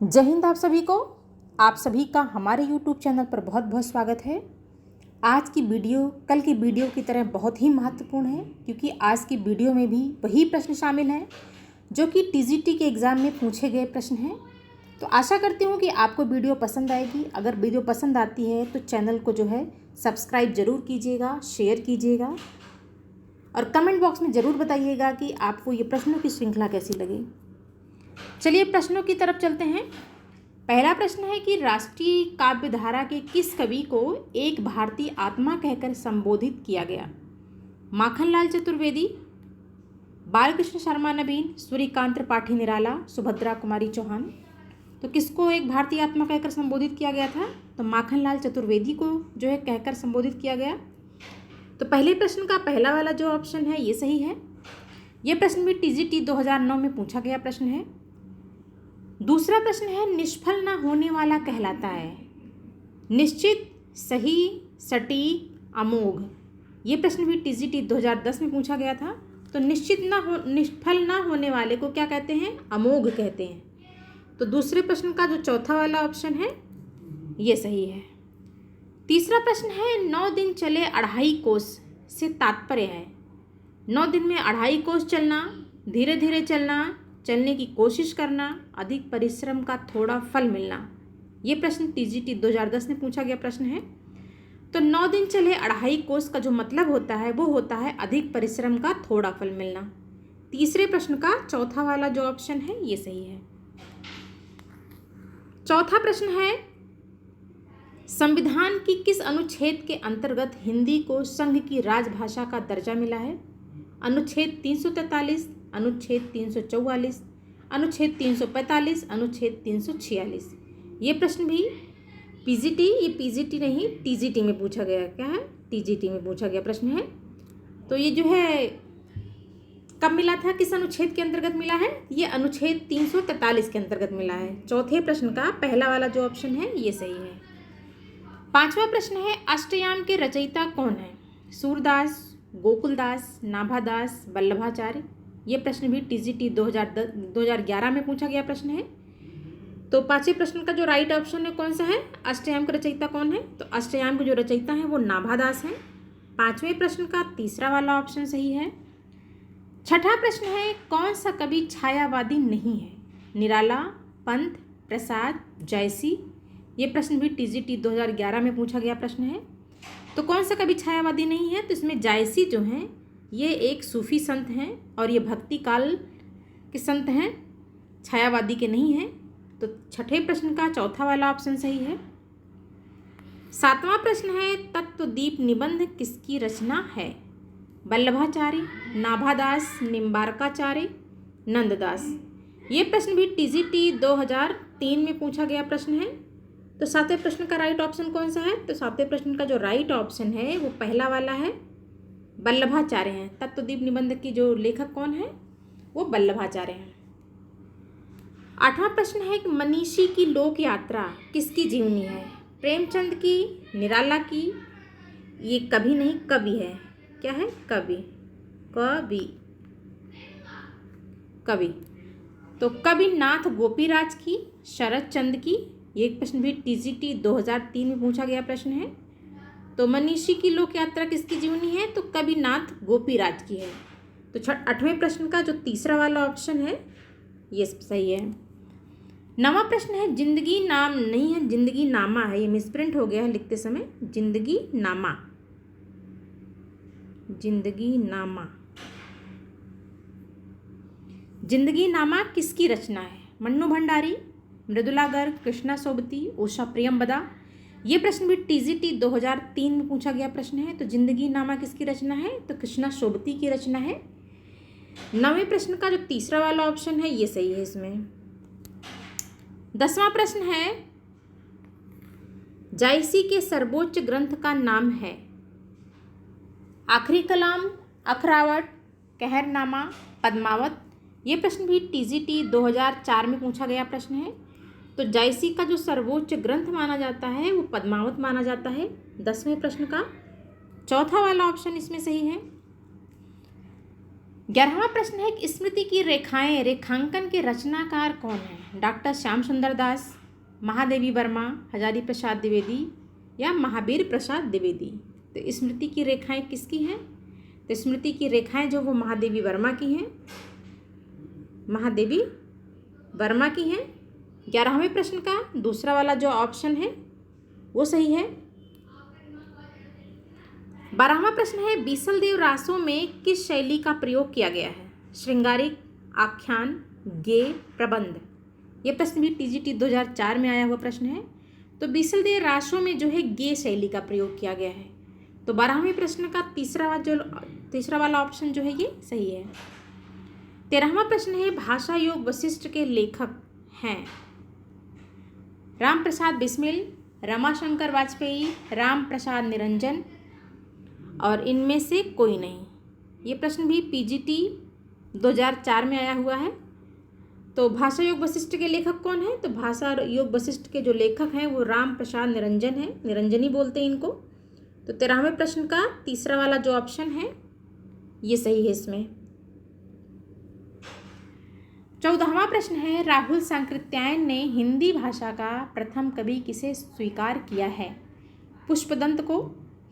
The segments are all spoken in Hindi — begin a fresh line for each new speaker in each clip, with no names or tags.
जय हिंद आप सभी को। आप सभी का हमारे YouTube चैनल पर बहुत बहुत स्वागत है। आज की वीडियो कल की वीडियो की तरह बहुत ही महत्वपूर्ण है, क्योंकि आज की वीडियो में भी वही प्रश्न शामिल हैं जो कि टीजीटी के एग्ज़ाम में पूछे गए प्रश्न हैं। तो आशा करती हूँ कि आपको वीडियो पसंद आएगी। अगर वीडियो पसंद आती है तो चैनल को जो है सब्सक्राइब ज़रूर कीजिएगा, शेयर कीजिएगा और कमेंट बॉक्स में ज़रूर बताइएगा कि आपको ये प्रश्नों की श्रृंखला कैसी लगी। चलिए प्रश्नों की तरफ चलते हैं। पहला प्रश्न है कि राष्ट्रीय काव्य धारा के किस कवि को एक भारतीय आत्मा कहकर संबोधित किया गया? माखनलाल चतुर्वेदी, बालकृष्ण शर्मा नवीन, सूर्यकांत त्रिपाठी निराला, सुभद्रा कुमारी चौहान। तो किसको एक भारतीय आत्मा कहकर संबोधित किया गया था? तो माखनलाल चतुर्वेदी को जो है कहकर संबोधित किया गया। तो पहले प्रश्न का पहला वाला जो ऑप्शन है ये सही है। ये प्रश्न भी टीजीटी 2009 में पूछा गया प्रश्न है। दूसरा प्रश्न है निष्फल ना होने वाला कहलाता है? निश्चित, सही, सटीक, अमोघ। ये प्रश्न भी टीजीटी 2010 में पूछा गया था। तो निष्फल ना होने वाले को क्या कहते हैं? अमोघ कहते हैं। तो दूसरे प्रश्न का जो चौथा वाला ऑप्शन है ये सही है। तीसरा प्रश्न है 9 दिन चले 2.5 कोस से तात्पर्य है? 9 दिन में 2.5 कोस चलना, धीरे धीरे चलना, चलने की कोशिश करना, अधिक परिश्रम का थोड़ा फल मिलना। ये प्रश्न टीजीटी 2010 में पूछा गया प्रश्न है। तो 9 दिन चले 2.5 कोस का जो मतलब होता है वो होता है अधिक परिश्रम का थोड़ा फल मिलना। तीसरे प्रश्न का चौथा वाला जो ऑप्शन है ये सही है। चौथा प्रश्न है संविधान की किस अनुच्छेद के अंतर्गत हिंदी को संघ की राजभाषा का दर्जा मिला है? अनुच्छेद 343, अनुच्छेद 344, अनुच्छेद 345, अनुच्छेद 346। ये प्रश्न भी पीजीटी नहीं टीजीटी में पूछा गया। क्या है? टीजीटी में पूछा गया प्रश्न है। तो ये जो है कब मिला था, किस अनुच्छेद के अंतर्गत मिला है? ये अनुच्छेद 343 के अंतर्गत मिला है। चौथे प्रश्न का पहला वाला जो ऑप्शन है ये सही है। पांचवा प्रश्न है अष्टयाम के रचयिता कौन है? सूरदास, गोकुलदास, नाभादास, वल्लभाचार्य। ये प्रश्न भी टीजीटी 2011 में पूछा गया प्रश्न है। तो पांचवें प्रश्न का जो राइट ऑप्शन है कौन सा है? अष्टयाम के रचयिता कौन है? तो अष्टयाम के जो रचयिता हैं वो नाभादास हैं। पांचवें प्रश्न का तीसरा वाला ऑप्शन सही है। छठा प्रश्न है कौन सा कवि छायावादी नहीं है? निराला, पंत, प्रसाद, जयसी। ये प्रश्न भी टीजीटी 2011 में पूछा गया प्रश्न है। तो कौन सा कवि छायावादी नहीं है? तो इसमें जायसी जो हैं ये एक सूफी संत हैं और ये भक्ति काल के संत हैं, छायावादी के नहीं हैं। तो छठे प्रश्न का चौथा वाला ऑप्शन सही है। सातवां प्रश्न है तत्वदीप निबंध किसकी रचना है? वल्लभाचार्य, नाभादास, निम्बारकाचार्य, नंददास। ये प्रश्न भी टीजीटी 2003 में पूछा गया प्रश्न है। तो सातवें प्रश्न का राइट ऑप्शन कौन सा है? तो सातवें प्रश्न का जो राइट ऑप्शन है वो पहला वाला है, वल्लभाचार्य हैं। तत्वदीप निबंध की जो लेखक कौन है? वो वल्लभाचार्य हैं। आठवां प्रश्न है कि मनीषी की लोक यात्रा किसकी जीवनी है? प्रेमचंद की, निराला की। ये कभी नहीं कवि है। क्या है? कवि। कवि कवि तो कविनाथ गोपीराज की, शरद चंद्र की। ये प्रश्न भी टीजीटी 2003 में पूछा गया प्रश्न है। तो मनीषी की लोक यात्रा किसकी जीवनी है? तो कविनाथ गोपीराज की है। तो आठवें प्रश्न का जो तीसरा वाला ऑप्शन है ये सही है। नवा प्रश्न है जिंदगी नाम नहीं है, जिंदगी नामा है। ये मिसप्रिंट हो गया है लिखते समय। जिंदगी नामा, जिंदगी नामा। जिंदगी नामा किसकी रचना है? मन्नू भंडारी, मृदुला गर्ग, कृष्णा सोबती, उषा प्रियंबदा। ये प्रश्न भी टीजीटी 2003 में पूछा गया प्रश्न है। तो जिंदगी नामा किसकी रचना है? तो कृष्णा सोबती की रचना है। नवें प्रश्न का जो तीसरा वाला ऑप्शन है ये सही है इसमें। 10वां प्रश्न है जायसी के सर्वोच्च ग्रंथ का नाम है? आखिरी कलाम, अखरावट, कहरनामा, पद्मावत। ये प्रश्न भी टीजीटी 2004 में पूछा गया प्रश्न है। तो जायसी का जो सर्वोच्च ग्रंथ माना जाता है वो पद्मावत माना जाता है। 10वें प्रश्न का चौथा वाला ऑप्शन इसमें सही है। 11वां प्रश्न है कि स्मृति की रेखाएं रेखांकन के रचनाकार कौन हैं? डॉक्टर श्याम सुंदर दास, महादेवी वर्मा, हजारी प्रसाद द्विवेदी या महावीर प्रसाद द्विवेदी। तो स्मृति की रेखाएं किसकी हैं? तो स्मृति की रेखाएं जो वो महादेवी वर्मा की हैं, महादेवी वर्मा की हैं। 11वें प्रश्न का दूसरा वाला जो ऑप्शन है वो सही है। 12वां प्रश्न है बीसलदेव रासों में किस शैली का प्रयोग किया गया है? श्रृंगारिक, आख्यान, गेय, प्रबंध। ये प्रश्न भी टीजीटी 2004 में आया हुआ प्रश्न है। तो बीसलदेव रासों में जो है गेय शैली का प्रयोग किया गया है। तो 12वें प्रश्न का तीसरा वाला ऑप्शन जो है ये सही है। 13वां प्रश्न है भाषा योग वशिष्ठ के लेखक हैं? राम प्रसाद बिस्मिल, रमाशंकर वाजपेयी, राम प्रसाद निरंजन और इनमें से कोई नहीं। ये प्रश्न भी पीजीटी 2004 में आया हुआ है। तो भाषा योग वशिष्ठ के लेखक कौन है? तो भाषा योग वशिष्ठ के जो लेखक हैं वो राम प्रसाद निरंजन है, निरंजनी बोलते हैं इनको। तो 13वें प्रश्न का तीसरा वाला जो ऑप्शन है ये सही है इसमें। 14वां प्रश्न है राहुल सांकृत्यायन ने हिंदी भाषा का प्रथम कवि किसे स्वीकार किया है? पुष्पदंत को,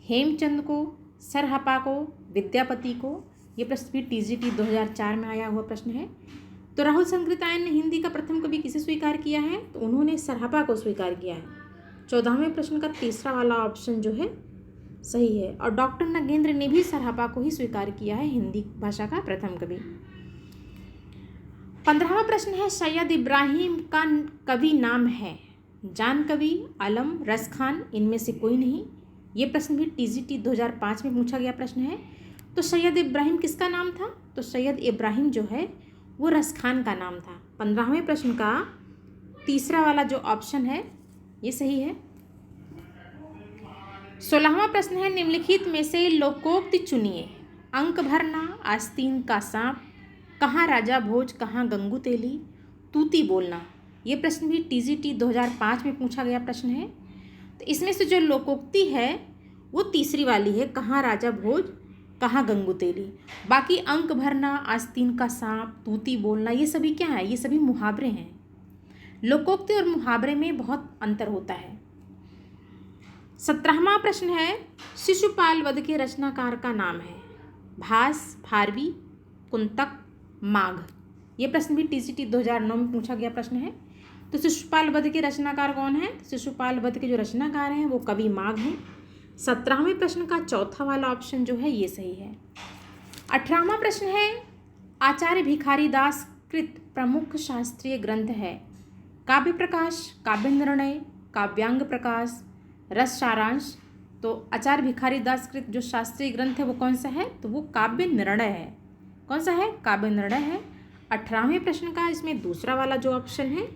हेमचंद को, सरहपा को, विद्यापति को। ये प्रश्न भी टीजीटी 2004 में आया हुआ प्रश्न है। तो राहुल सांकृत्यायन ने हिंदी का प्रथम कवि किसे स्वीकार किया है? तो उन्होंने सरहपा को स्वीकार किया है। 14वें प्रश्न का तीसरा वाला ऑप्शन जो है सही है। और डॉक्टर नगेंद्र ने भी सरहपा को ही स्वीकार किया है हिंदी भाषा का प्रथम कवि। 15वां प्रश्न है सैयद इब्राहिम का कवि नाम है? जान कवि, आलम, रस खान, इनमें से कोई नहीं। ये प्रश्न भी टीजीटी 2005 में पूछा गया प्रश्न है। तो सैयद इब्राहिम किसका नाम था? तो सैयद इब्राहिम जो है वो रस खान का नाम था। 15वें प्रश्न का तीसरा वाला जो ऑप्शन है ये सही है। 16वां प्रश्न है निम्नलिखित में से लोकोक्ति चुनिए। अंक भरना, आस्तीन का सांप, कहाँ राजा भोज, कहाँ गंगू तेली, तूती बोलना। ये प्रश्न भी टीजीटी 2005 में पूछा गया प्रश्न है। तो इसमें से जो लोकोक्ति है वो तीसरी वाली है, कहाँ राजा भोज, कहाँ गंगू तेली। बाकी अंक भरना, आस्तीन का सांप, तूती बोलना, ये सभी क्या है? ये सभी मुहावरे हैं। लोकोक्ति और मुहावरे में बहुत अंतर होता है। 17वां प्रश्न है शिशुपाल वध के रचनाकार का नाम है? भास, भारवी, कुंतक, माघ। ये प्रश्न भी टीजीटी 2009 में पूछा गया प्रश्न है। तो शिशुपाल वध के रचनाकार कौन है? तो शिशुपाल वध के जो रचनाकार हैं वो कवि माघ हैं। 17वें प्रश्न का चौथा वाला ऑप्शन जो है ये सही है। 18वां प्रश्न है आचार्य भिखारी दास कृत प्रमुख शास्त्रीय ग्रंथ है? काव्य प्रकाश, काव्य निर्णय, काव्यांग प्रकाश, रस सारांश। तो आचार्य भिखारी दास कृत जो शास्त्रीय ग्रंथ है वो कौन सा है? तो वो काव्य निर्णय है। कौन सा है? काव्य निर्णय है। 18वें प्रश्न का इसमें दूसरा वाला जो ऑप्शन है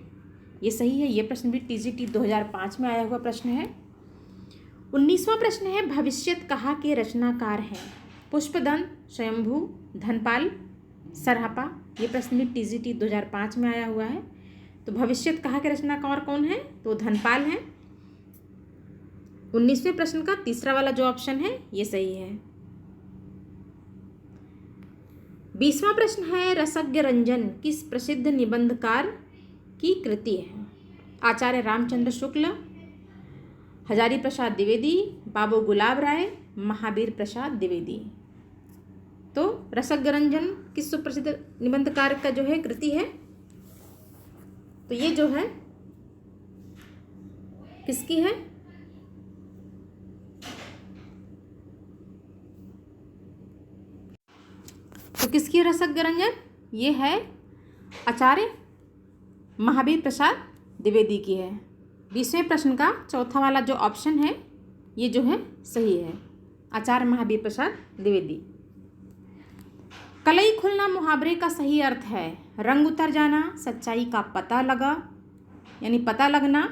ये सही है। ये प्रश्न भी टीजीटी 2005 में आया हुआ प्रश्न है। 19वां प्रश्न है भविष्यत कहा के रचनाकार हैं? पुष्पदंत, स्वयंभू, धनपाल, सरहपा। ये प्रश्न भी टीजीटी 2005 में आया हुआ है। तो भविष्यत कहा के रचनाकार कौन है? तो धनपाल हैं। 19वें प्रश्न का तीसरा वाला जो ऑप्शन है ये सही है। 20वां प्रश्न है रसज्ञ रंजन किस प्रसिद्ध निबंधकार की कृति है? आचार्य रामचंद्र शुक्ल, हजारी प्रसाद द्विवेदी, बाबू गुलाब राय, महावीर प्रसाद द्विवेदी। तो रसज्ञ रंजन किस सुप्रसिद्ध निबंधकार का जो है कृति है? तो ये जो है किसकी है? तो किसकी है रसज्ञ रंजन? ये है आचार्य महावीर प्रसाद द्विवेदी की है। 20वें प्रश्न का चौथा वाला जो ऑप्शन है ये जो है सही है, आचार्य महावीर प्रसाद द्विवेदी। कलई खुलना मुहावरे का सही अर्थ है? रंग उतर जाना, सच्चाई का पता लगा यानी पता लगना,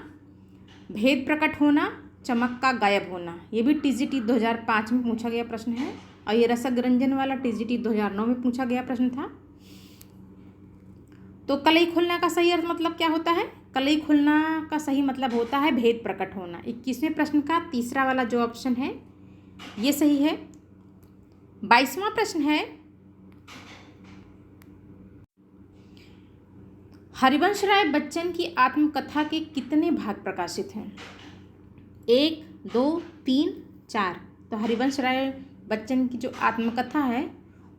भेद प्रकट होना, चमक का गायब होना। ये भी टीजीटी 2005 में पूछा गया प्रश्न है। और ये रसज्ञ रंजन वाला टीजीटी 2009 में पूछा गया प्रश्न था। तो कलई खुलना का सही अर्थ मतलब क्या होता है? कलई खुलना का सही मतलब होता है भेद प्रकट होना। 21वें प्रश्न का तीसरा वाला जो ऑप्शन है ये सही है। 22वां प्रश्न है हरिवंश राय बच्चन की आत्मकथा के कितने भाग प्रकाशित हैं? 1, 2, 3, 4। तो हरिवंश राय बच्चन की जो आत्मकथा है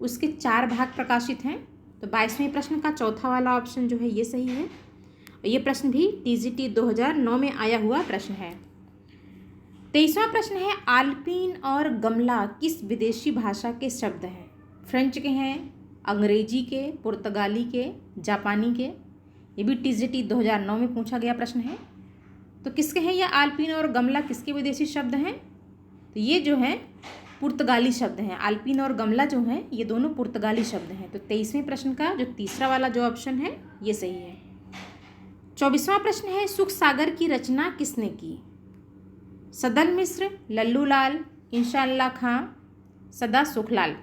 उसके 4 भाग प्रकाशित हैं। तो 22वें प्रश्न का चौथा वाला ऑप्शन जो है ये सही है। और ये प्रश्न भी टीजीटी 2009 में आया हुआ प्रश्न है। 23वां प्रश्न है, आल्पीन और गमला किस विदेशी भाषा के शब्द हैं? फ्रेंच के हैं, अंग्रेजी के, पुर्तगाली के, जापानी के। ये भी टीजीटी 2009 में पूछा गया प्रश्न है। तो किसके हैं ये आल्पीन और गमला, किसके विदेशी शब्द हैं? तो ये जो है पुर्तगाली शब्द हैं। आल्पीन और गमला जो हैं ये दोनों पुर्तगाली शब्द हैं। तो 23वें प्रश्न का जो तीसरा वाला जो ऑप्शन है ये सही है। 24वां प्रश्न है, सुख सागर की रचना किसने की? सदल मिश्र, लल्लू लाल, इंशाअल्लाह खां, सदा सुखलाल।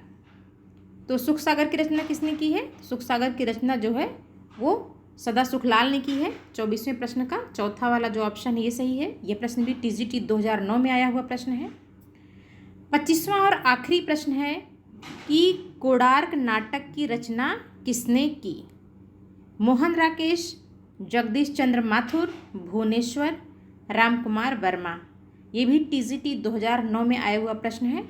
तो सुख सागर की रचना किसने की है? सुख सागर की रचना जो है वो सदा सुखलाल ने की है। 24वें प्रश्न का चौथा वाला जो ऑप्शन है ये सही है। ये प्रश्न भी टीजीटी 2009 में आया हुआ प्रश्न है। 25वां और आखिरी प्रश्न है कि कोणार्क नाटक की रचना किसने की? मोहन राकेश, जगदीश चंद्र माथुर, भुवनेश्वर, रामकुमार वर्मा। ये भी टीजीटी 2009 में आया हुआ प्रश्न है।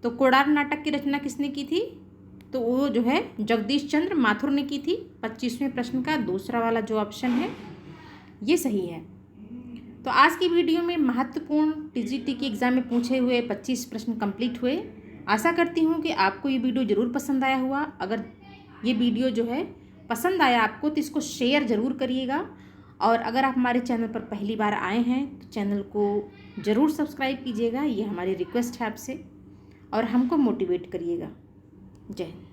तो कोणार्क नाटक की रचना किसने की थी? तो वो जो है जगदीश चंद्र माथुर ने की थी। 25वें प्रश्न का दूसरा वाला जो ऑप्शन है ये सही है। तो आज की वीडियो में महत्वपूर्ण टीजीटी के एग्ज़ाम में पूछे हुए 25 प्रश्न कंप्लीट हुए। आशा करती हूँ कि आपको ये वीडियो ज़रूर पसंद आया हुआ। अगर ये वीडियो जो है पसंद आया आपको तो इसको शेयर ज़रूर करिएगा। और अगर आप हमारे चैनल पर पहली बार आए हैं तो चैनल को ज़रूर सब्सक्राइब कीजिएगा। ये हमारी रिक्वेस्ट है आपसे, और हमको मोटिवेट करिएगा। जय हिंद।